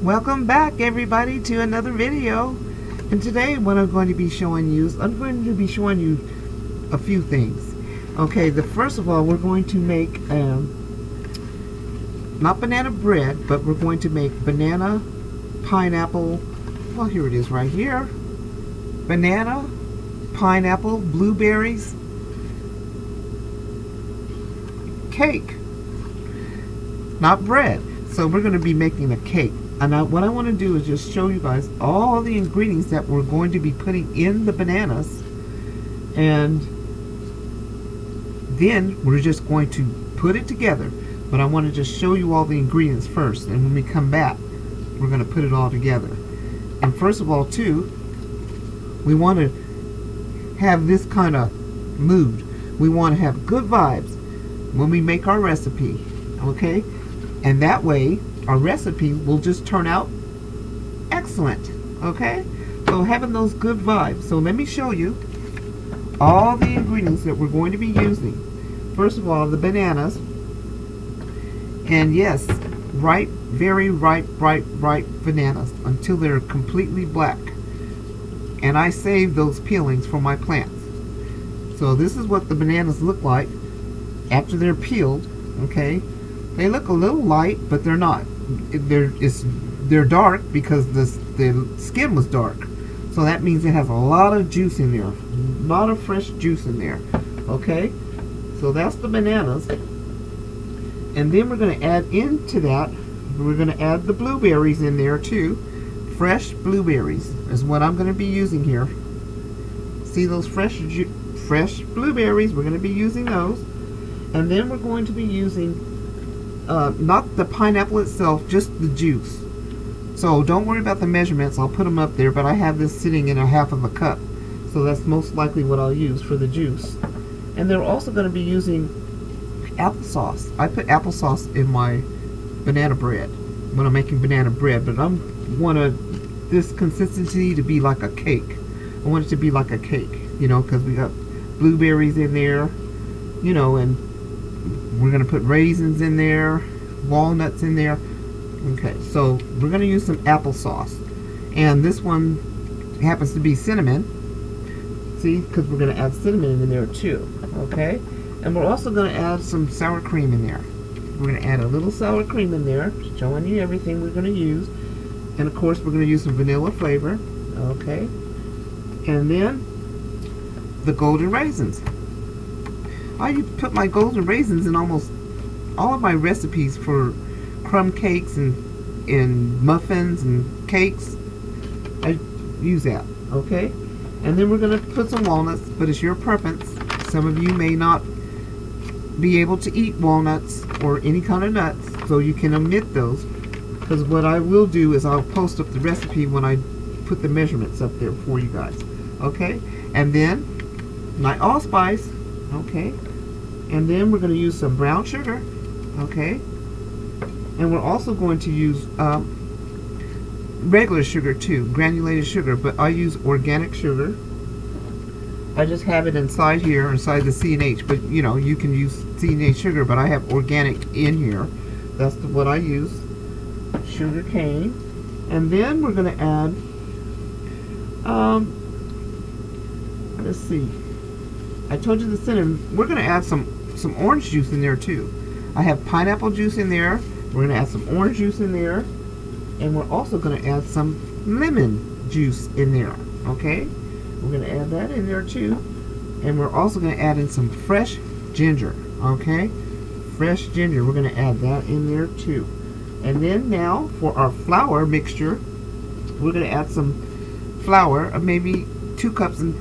Welcome back, everybody, to another video. And today what I'm going to be showing you is a few things. Okay, the first of all, we're going to make not banana bread, but we're going to make banana pineapple. Well, here it is right here. Banana, pineapple, blueberries cake. Not bread. So we're going to be making a cake. And what I want to do is just show you guys all the ingredients that we're going to be putting in the bananas, and then we're just going to put it together. But I want to just show you all the ingredients first, and when we come back we're going to put it all together. And first of all too, we want to have this kind of mood. We want to have good vibes when we make our recipe, okay? And that way our recipe will just turn out excellent, okay? So having those good vibes. So let me show you all the ingredients that we're going to be using. First of all, the bananas. And yes, very ripe bananas until they're completely black. And I save those peelings for my plants. So this is what the bananas look like after they're peeled, okay? They look a little light, but they're not. They're dark because the skin was dark. So that means it has a lot of juice in there. A lot of fresh juice in there. Okay? So that's the bananas. And then we're going to add into that, we're going to add the blueberries in there too. Fresh blueberries is what I'm going to be using here. See those fresh blueberries? We're going to be using those. And then we're going to be using not the pineapple itself, just the juice. So don't worry about the measurements. I'll put them up there, but I have this sitting in a half of a cup. So that's most likely what I'll use for the juice. And they're also going to be using applesauce. I put applesauce in my banana bread when I'm making banana bread, but I want this consistency to be like a cake. I want it to be like a cake, you know, because we got blueberries in there, you know, and we're going to put raisins in there, walnuts in there. Okay, so we're going to use some applesauce. And this one happens to be cinnamon. See, because we're going to add cinnamon in there too. Okay, and we're also going to add some sour cream in there. We're going to add a little sour cream in there, showing you everything we're going to use. And of course, we're going to use some vanilla flavor. Okay, and then the golden raisins. I put my golden raisins in almost all of my recipes for crumb cakes and muffins and cakes. I use that, okay? And then we're going to put some walnuts, but it's your preference. Some of you may not be able to eat walnuts or any kind of nuts, so you can omit those. Because what I will do is I'll post up the recipe when I put the measurements up there for you guys, okay? And then my allspice, okay? And then we're going to use some brown sugar, okay? And we're also going to use regular sugar too, granulated sugar, but I use organic sugar. I just have it inside here, inside the C&H, but you know, you can use C&H sugar, but I have organic in here. That's what I use, sugar cane. And then we're going to add, let's see, I told you the cinnamon. We're going to add some orange juice in there too. I have pineapple juice in there. We're going to add some orange juice in there. And we're also going to add some lemon juice in there. Okay? We're going to add that in there too. And we're also going to add in some fresh ginger. Okay? Fresh ginger. We're going to add that in there too. And then now for our flour mixture, we're going to add some flour, of maybe 2 cups. And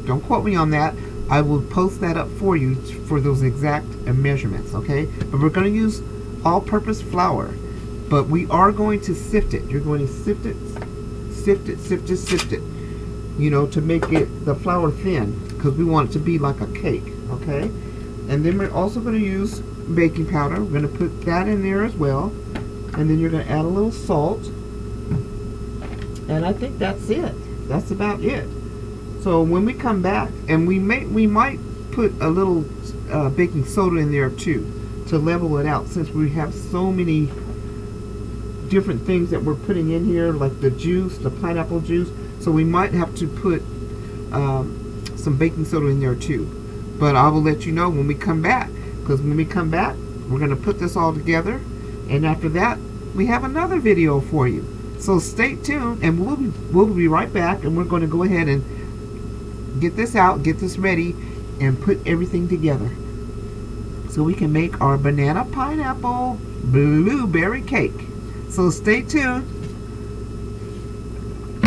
don't quote me on that. I will post that up for you for those exact measurements, okay? But we're going to use all-purpose flour, but we are going to sift it. You're going to sift it, you know, to make the flour thin, because we want it to be like a cake, okay? And then we're also going to use baking powder. We're going to put that in there as well, and then you're going to add a little salt, and I think that's it. That's about it. So when we come back, and we might put a little baking soda in there too to level it out, since we have so many different things that we're putting in here, like the juice, the pineapple juice. So we might have to put some baking soda in there too. But I will let you know when we come back, because when we come back, we're going to put this all together, and after that, we have another video for you. So stay tuned, and we'll be right back, and we're going to go ahead and get this out, get this ready, and put everything together so we can make our banana pineapple blueberry cake. So stay tuned.